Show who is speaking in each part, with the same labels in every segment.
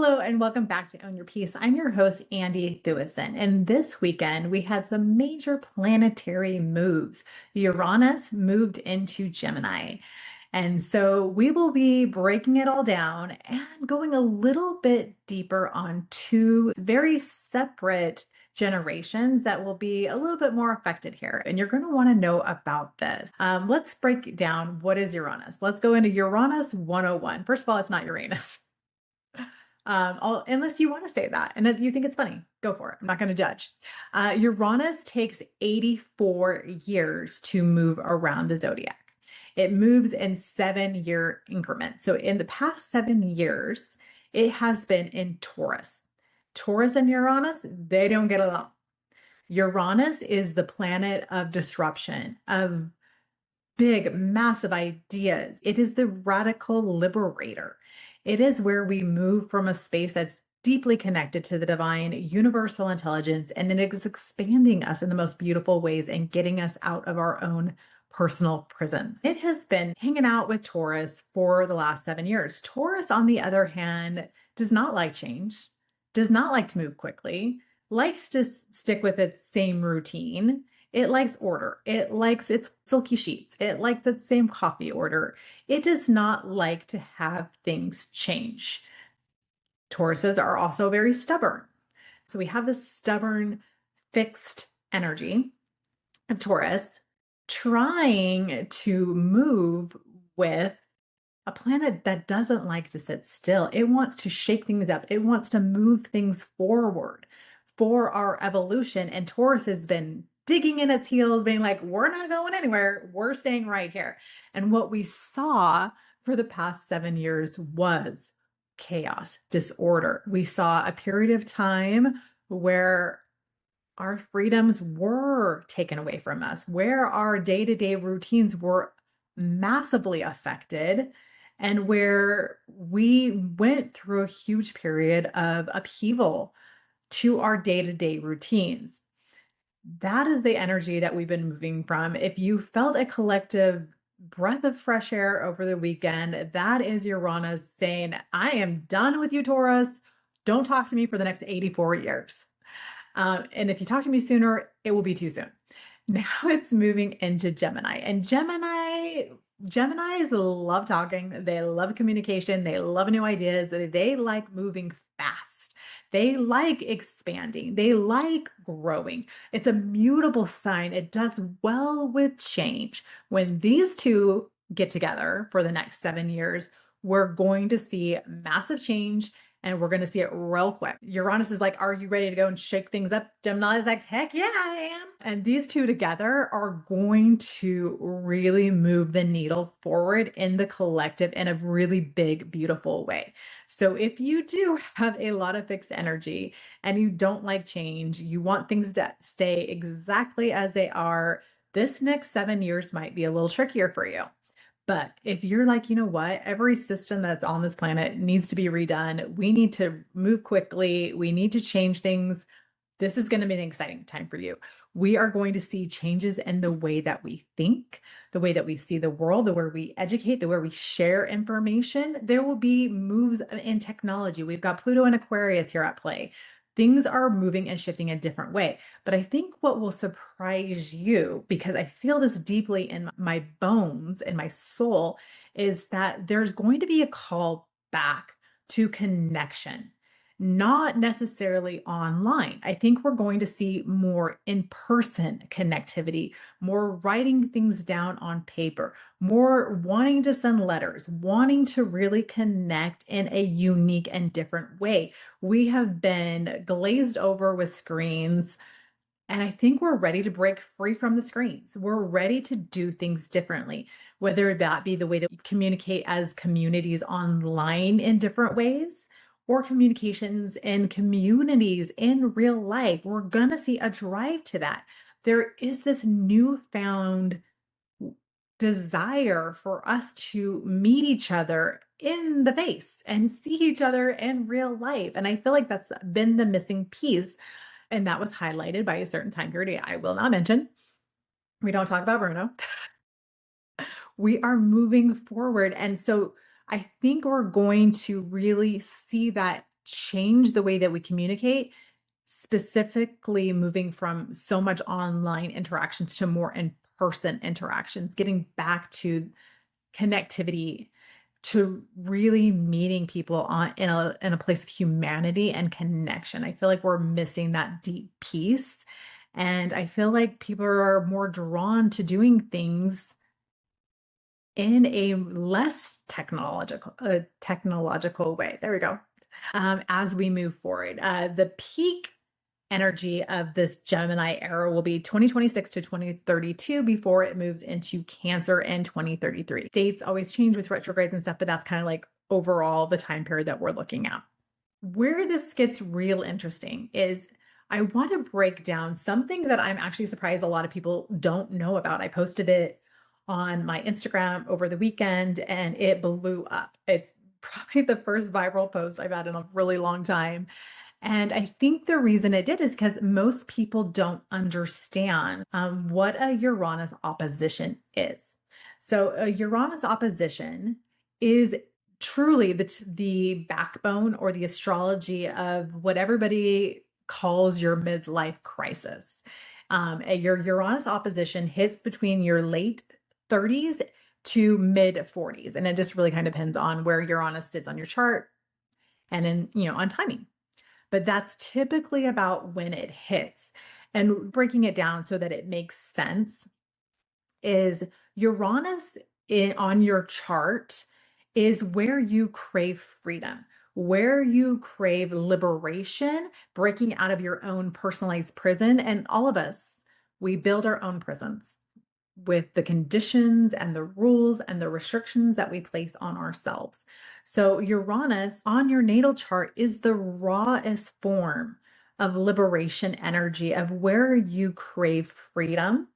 Speaker 1: Hello and welcome back to Own Your Peace. I'm your host, Andie Thueson. And this weekend, we had some major planetary moves. Uranus moved into Gemini. And so we will be breaking it all down and going a little bit deeper on two very separate generations that will be a little bit more affected here. And you're going to want to know about this. Let's break down what is Uranus. Let's go into Uranus 101. First of all, it's not Uranus. Unless you want to say that and you think it's funny, go for it. I'm not going to judge. Uranus takes 84 years to move around the zodiac. It moves in 7-year increments. So in the past 7 years, it has been in Taurus. Taurus and Uranus, they don't get along. Uranus is the planet of disruption, of big, massive ideas. It is the radical liberator. It is where we move from a space that's deeply connected to the divine universal intelligence, and it is expanding us in the most beautiful ways and getting us out of our own personal prisons. It has been hanging out with Taurus for the last 7 years. Taurus, on the other hand, does not like change, does not like to move quickly, likes to stick with its same routine. It likes order. It likes its silky sheets. It likes its same coffee order. It does not like to have things change. Tauruses are also very stubborn. So we have this stubborn, fixed energy of Taurus trying to move with a planet that doesn't like to sit still. It wants to shake things up. It wants to move things forward for our evolution. And Taurus has been digging in its heels, being like, we're not going anywhere. We're staying right here. And what we saw for the past 7 years was chaos, disorder. We saw a period of time where our freedoms were taken away from us, where our day-to-day routines were massively affected, and where we went through a huge period of upheaval to our day-to-day routines. That is the energy that we've been moving from. If you felt a collective breath of fresh air over the weekend, that is Uranus saying, I am done with you, Taurus. Don't talk to me for the next 84 years. And if you talk to me sooner, it will be too soon. Now it's moving into Gemini. And Geminis love talking. They love communication. They love new ideas. They like moving fast. They like expanding. They like growing. It's a mutable sign. It does well with change. When these two get together for the next 7 years, we're going to see massive change, and we're going to see it real quick. Uranus is like, are you ready to go and shake things up? Gemini is like, heck yeah, I am. And these two together are going to really move the needle forward in the collective in a really big, beautiful way. So if you do have a lot of fixed energy and you don't like change, you want things to stay exactly as they are, this next 7 years might be a little trickier for you. But if you're like, you know what, every system that's on this planet needs to be redone. We need to move quickly. We need to change things. This is going to be an exciting time for you. We are going to see changes in the way that we think, the way that we see the world, the way we educate, the way we share information. There will be moves in technology. We've got Pluto and Aquarius here at play. Things are moving and shifting a different way. But I think what will surprise you, because I feel this deeply in my bones and my soul, is that there's going to be a call back to connection, not necessarily online. I think we're going to see more in-person connectivity, more writing things down on paper, more wanting to send letters, wanting to really connect in a unique and different way. We have been glazed over with screens, and I think we're ready to break free from the screens. We're ready to do things differently, whether that be the way that we communicate as communities online in different ways, or communications in communities in real life. We're going to see a drive to that. There is this newfound desire for us to meet each other in the face and see each other in real life. And I feel like that's been the missing piece. And that was highlighted by a certain time period I will not mention. We don't talk about Bruno. We are moving forward. And so I think we're going to really see that change the way that we communicate, specifically moving from so much online interactions to more in-person interactions, getting back to connectivity, to really meeting people in a place of humanity and connection. I feel like we're missing that deep piece. And I feel like people are more drawn to doing things in a less technological way. There we go. As we move forward, the peak energy of this Gemini era will be 2026 to 2032 before it moves into Cancer in 2033. Dates always change with retrogrades and stuff, but that's kind of like overall the time period that we're looking at. Where this gets real interesting is I want to break down something that I'm actually surprised a lot of people don't know about. I posted it on my Instagram over the weekend and it blew up. It's probably the first viral post I've had in a really long time. And I think the reason it did is because most people don't understand what a Uranus opposition is. So, a Uranus opposition is truly the backbone or the astrology of what everybody calls your midlife crisis. Your Uranus opposition hits between your late 30s to mid 40s. And it just really kind of depends on where Uranus sits on your chart and on timing. But that's typically about when it hits. And breaking it down so that it makes sense is Uranus on your chart is where you crave freedom, where you crave liberation, breaking out of your own personalized prison. And all of us, we build our own prisons with the conditions and the rules and the restrictions that we place on ourselves. So Uranus on your natal chart is the rawest form of liberation energy of where you crave freedom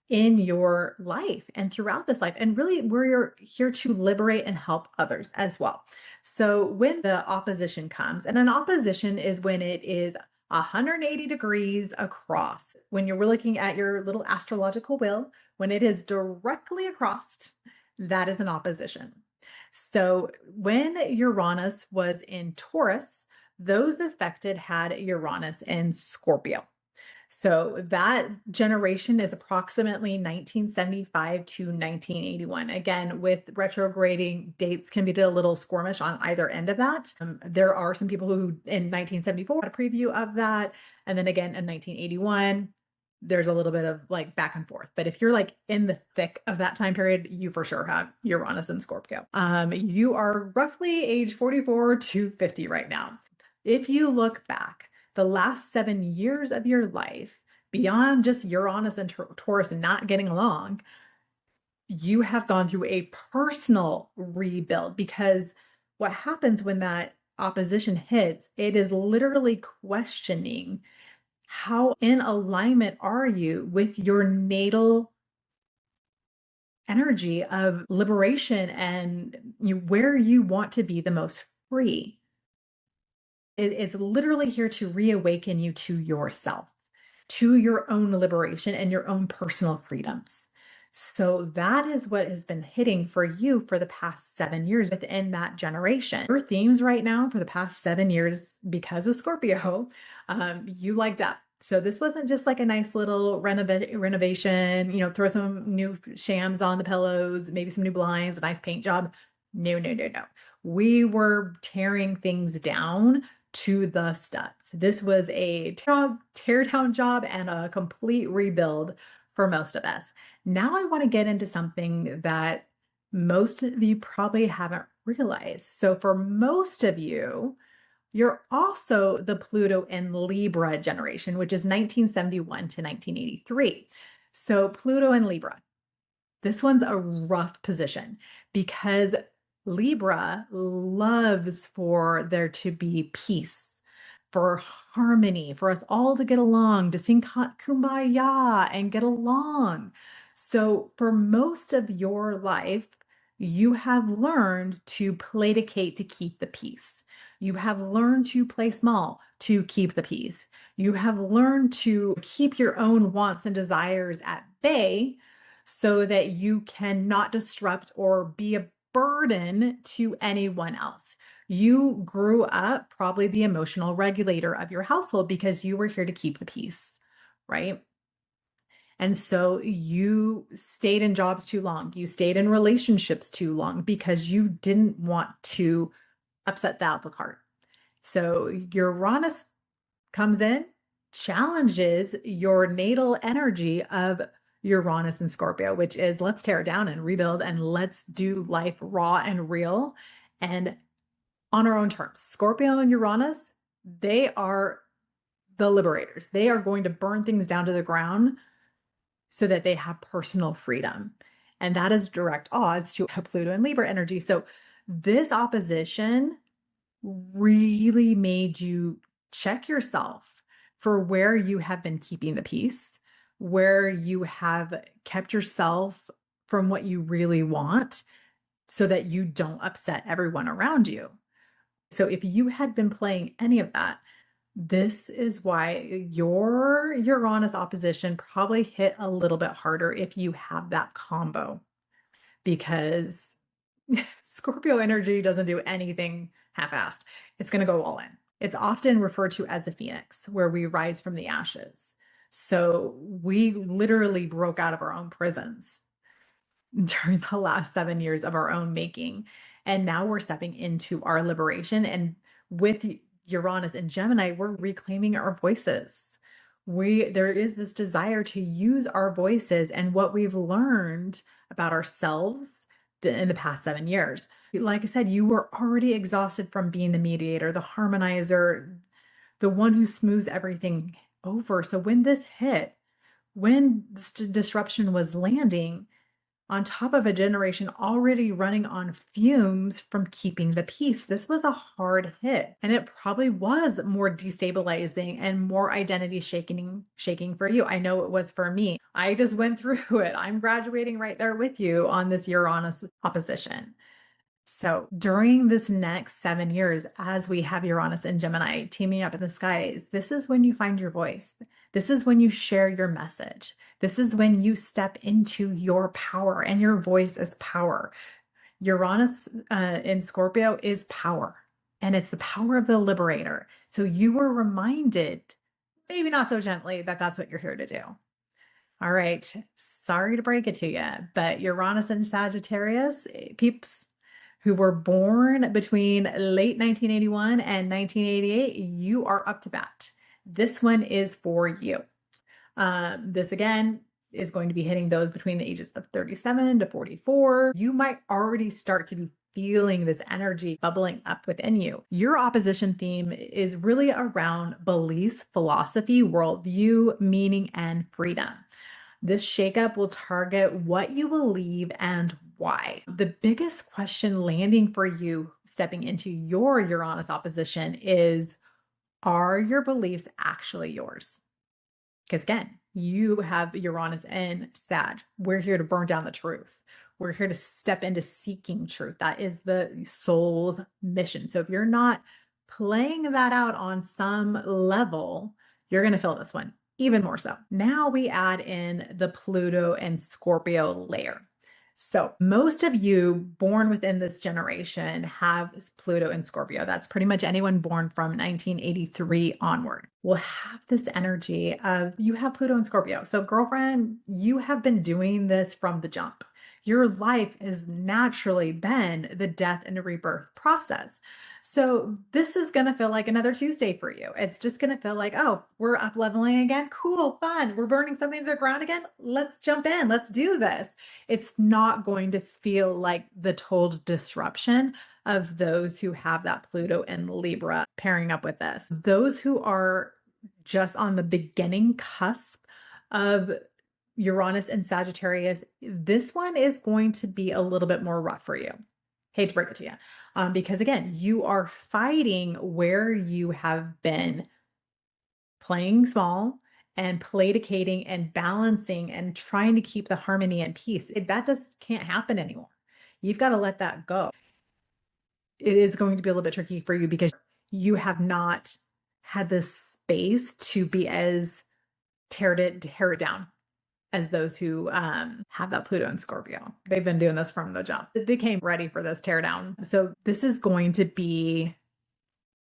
Speaker 1: in your life and throughout this life. And really, we're here to liberate and help others as well. So when the opposition comes, and an opposition is when it is 180 degrees across. When you're looking at your little astrological wheel, when it is directly across, that is an opposition. So when Uranus was in Taurus, those affected had Uranus in Scorpio. So that generation is approximately 1975 to 1981. Again, with retrograding dates can be a little squirmish on either end of that. There are some people who in 1974 had a preview of that. And then again in 1981, there's a little bit of like back and forth. But if you're like in the thick of that time period, you for sure have Uranus and Scorpio. You are roughly age 44 to 50 right now. If you look back, the last 7 years of your life, beyond just Uranus and Taurus not getting along, you have gone through a personal rebuild, because what happens when that opposition hits, it is literally questioning how in alignment are you with your natal energy of liberation and where you want to be the most free. It's literally here to reawaken you to yourself, to your own liberation and your own personal freedoms. So that is what has been hitting for you for the past 7 years within that generation. Your themes right now for the past 7 years, because of Scorpio, you liked up. So this wasn't just like a nice little renovation, throw some new shams on the pillows, maybe some new blinds, a nice paint job. No, no, no, no. We were tearing things down to the studs. This was a tear down job and a complete rebuild for most of us. Now I want to get into something that most of you probably haven't realized. So for most of you, you're also the Pluto in Libra generation, which is 1971 to 1983. So Pluto in Libra, this one's a rough position because Libra loves for there to be peace, for harmony, for us all to get along, to sing kumbaya and get along. So for most of your life, you have learned to placate to keep the peace. You have learned to play small to keep the peace. You have learned to keep your own wants and desires at bay so that you cannot disrupt or be a burden to anyone else. You grew up probably the emotional regulator of your household because you were here to keep the peace, right? And so you stayed in jobs too long. You stayed in relationships too long because you didn't want to upset the apple cart. So Uranus comes in, challenges your natal energy of Uranus and Scorpio, which is let's tear it down and rebuild and let's do life raw and real and on our own terms. Scorpio and Uranus, they are the liberators. They are going to burn things down to the ground so that they have personal freedom. And that is direct odds to Pluto and Libra energy. So this opposition really made you check yourself for where you have been keeping the peace, where you have kept yourself from what you really want so that you don't upset everyone around you. So if you had been playing any of that, this is why your Uranus opposition probably hit a little bit harder if you have that combo, because Scorpio energy doesn't do anything half-assed. It's going to go all in. It's often referred to as the phoenix, where we rise from the ashes. So we literally broke out of our own prisons during the last 7 years of our own making. And now we're stepping into our liberation. And with Uranus and Gemini, we're reclaiming our voices. There is this desire to use our voices and what we've learned about ourselves in the past 7 years. Like I said, you were already exhausted from being the mediator, the harmonizer, the one who smooths everything over. So when this hit, when this disruption was landing, on top of a generation already running on fumes from keeping the peace, this was a hard hit. And it probably was more destabilizing and more identity shaking for you. I know it was for me. I just went through it. I'm graduating right there with you on this Uranus opposition. So during this next 7 years, as we have Uranus and Gemini teaming up in the skies, this is when you find your voice. This is when you share your message. This is when you step into your power, and your voice is power. Uranus in Scorpio is power, and it's the power of the liberator. So you were reminded, maybe not so gently, that that's what you're here to do. All right. Sorry to break it to you, but Uranus and Sagittarius, peeps, who were born between late 1981 and 1988, you are up to bat. This one is for you. This again is going to be hitting those between the ages of 37 to 44. You might already start to be feeling this energy bubbling up within you. Your opposition theme is really around beliefs, philosophy, worldview, meaning, and freedom. This shakeup will target what you believe and why. The biggest question landing for you stepping into your Uranus opposition is, are your beliefs actually yours? Because again, you have Uranus and Sag. We're here to burn down the truth. We're here to step into seeking truth. That is the soul's mission. So if you're not playing that out on some level, you're going to feel this one even more so. Now we add in the Pluto and Scorpio layer. So most of you born within this generation have Pluto and Scorpio. That's pretty much anyone born from 1983 onward will have this energy of, you have Pluto and Scorpio. So girlfriend, you have been doing this from the jump. Your life has naturally been the death and rebirth process. So this is going to feel like another Tuesday for you. It's just going to feel like, oh, we're up leveling again. Cool, fun. We're burning something to the ground again. Let's jump in. Let's do this. It's not going to feel like the total disruption of those who have that Pluto and Libra pairing up with this. Those who are just on the beginning cusp of Uranus and Sagittarius, this one is going to be a little bit more rough for you. Hate to break it to you. Because again, you are fighting where you have been playing small and placating and balancing and trying to keep the harmony and peace. That just can't happen anymore. You've got to let that go. It is going to be a little bit tricky for you because you have not had the space to be as tear it down as those who have that Pluto in Scorpio. They've been doing this from the jump. They came ready for this teardown. So this is going to be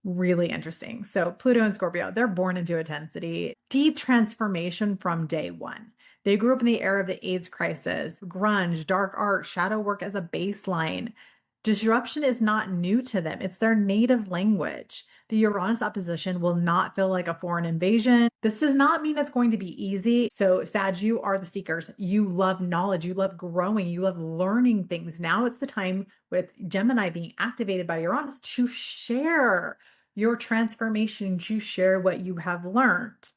Speaker 1: really interesting. So Pluto and Scorpio, they're born into intensity, deep transformation from day one. They grew up in the era of the AIDS crisis, grunge, dark art, shadow work as a baseline. Disruption is not new to them. It's their native language. The Uranus opposition will not feel like a foreign invasion. This does not mean it's going to be easy. So, Sag, you are the seekers. You love knowledge. You love growing. You love learning things. Now it's the time with Gemini being activated by Uranus to share your transformation, to share what you have learned.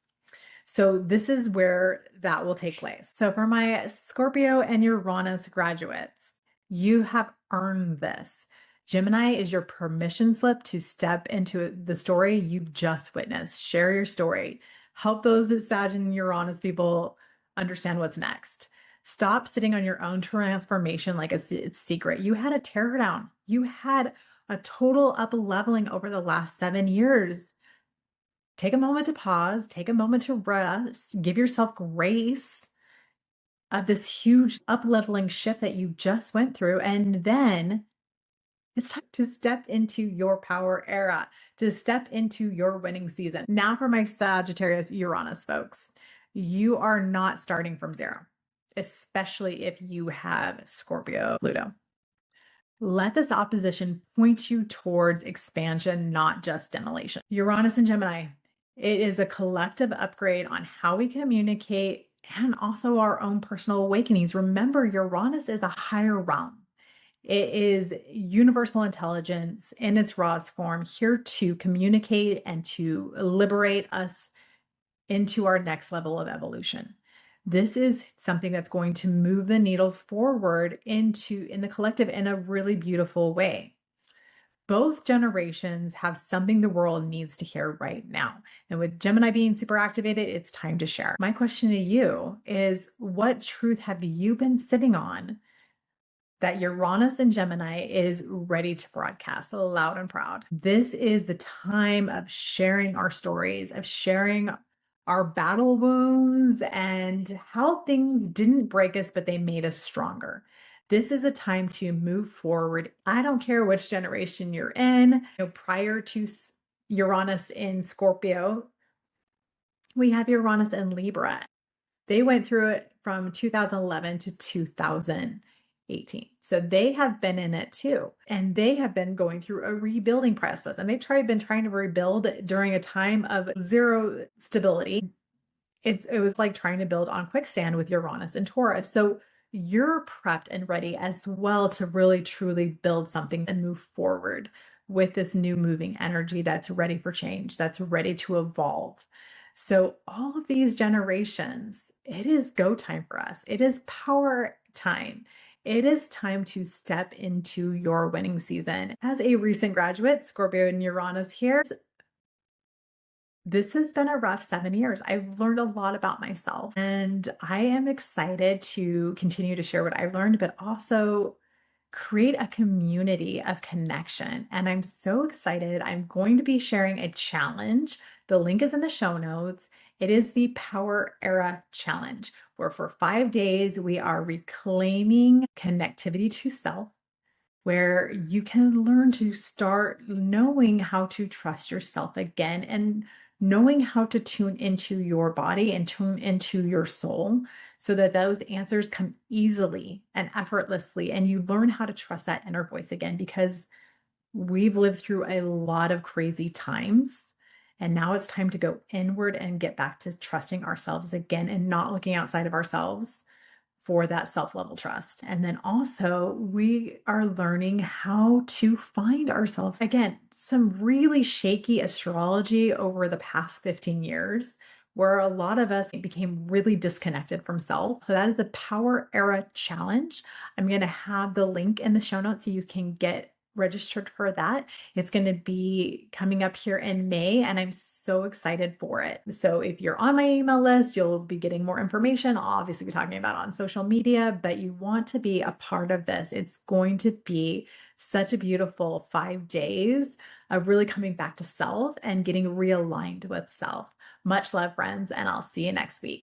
Speaker 1: So this is where that will take place. So for my Scorpio and Uranus graduates, you have earned this. Gemini is your permission slip to step into the story you've just witnessed. Share your story. Help those Sag and Uranus people understand what's next. Stop sitting on your own transformation like it's secret. You had a teardown. You had a total up leveling over the last 7 years. Take a moment to pause, take a moment to rest, give yourself grace of this huge up-leveling shift that you just went through. And then it's time to step into your power era, to step into your winning season. Now for my Sagittarius Uranus folks, you are not starting from zero, especially if you have Scorpio Pluto. Let this opposition point you towards expansion, not just demolition. Uranus and Gemini, it is a collective upgrade on how we communicate and also our own personal awakenings. Remember, Uranus is a higher realm. It is universal intelligence in its rawest form, here to communicate and to liberate us into our next level of evolution. This is something that's going to move the needle forward in the collective in a really beautiful way. Both generations have something the world needs to hear right now. And with Gemini being super activated, it's time to share. My question to you is, what truth have you been sitting on that Uranus and Gemini is ready to broadcast loud and proud? This is the time of sharing our stories, of sharing our battle wounds and how things didn't break us, but they made us stronger. This is a time to move forward. I don't care which generation you're in. Prior to Uranus in Scorpio, we have Uranus in Libra. They went through it from 2011 to 2018. So they have been in it too. And they have been going through a rebuilding process. And they've been trying to rebuild during a time of zero stability. It was like trying to build on quicksand with Uranus and Taurus. So you're prepped and ready as well to really truly build something and move forward with this new moving energy that's ready for change, that's ready to evolve. So all of these generations, it is go time for us. It is power time. It is time to step into your winning season. As a recent graduate, Scorpio and Uranus here, this has been a rough 7 years. I've learned a lot about myself, and I am excited to continue to share what I've learned, but also create a community of connection. And I'm so excited. I'm going to be sharing a challenge. The link is in the show notes. It is the Power Era Challenge, where for 5 days, we are reclaiming connectivity to self, where you can learn to start knowing how to trust yourself again and knowing how to tune into your body and tune into your soul so that those answers come easily and effortlessly. And you learn how to trust that inner voice again, because we've lived through a lot of crazy times. And now it's time to go inward and get back to trusting ourselves again and not looking outside of ourselves for that self-level trust. And then also we are learning how to find ourselves. Again, some really shaky astrology over the past 15 years where a lot of us became really disconnected from self. So that is the Power Era Challenge. I'm going to have the link in the show notes so you can get registered for that. It's going to be coming up here in May, and I'm so excited for it. So if you're on my email list, you'll be getting more information. I'll obviously be talking about it on social media, but you want to be a part of this. It's going to be such a beautiful 5 days of really coming back to self and getting realigned with self. Much love, friends, and I'll see you next week.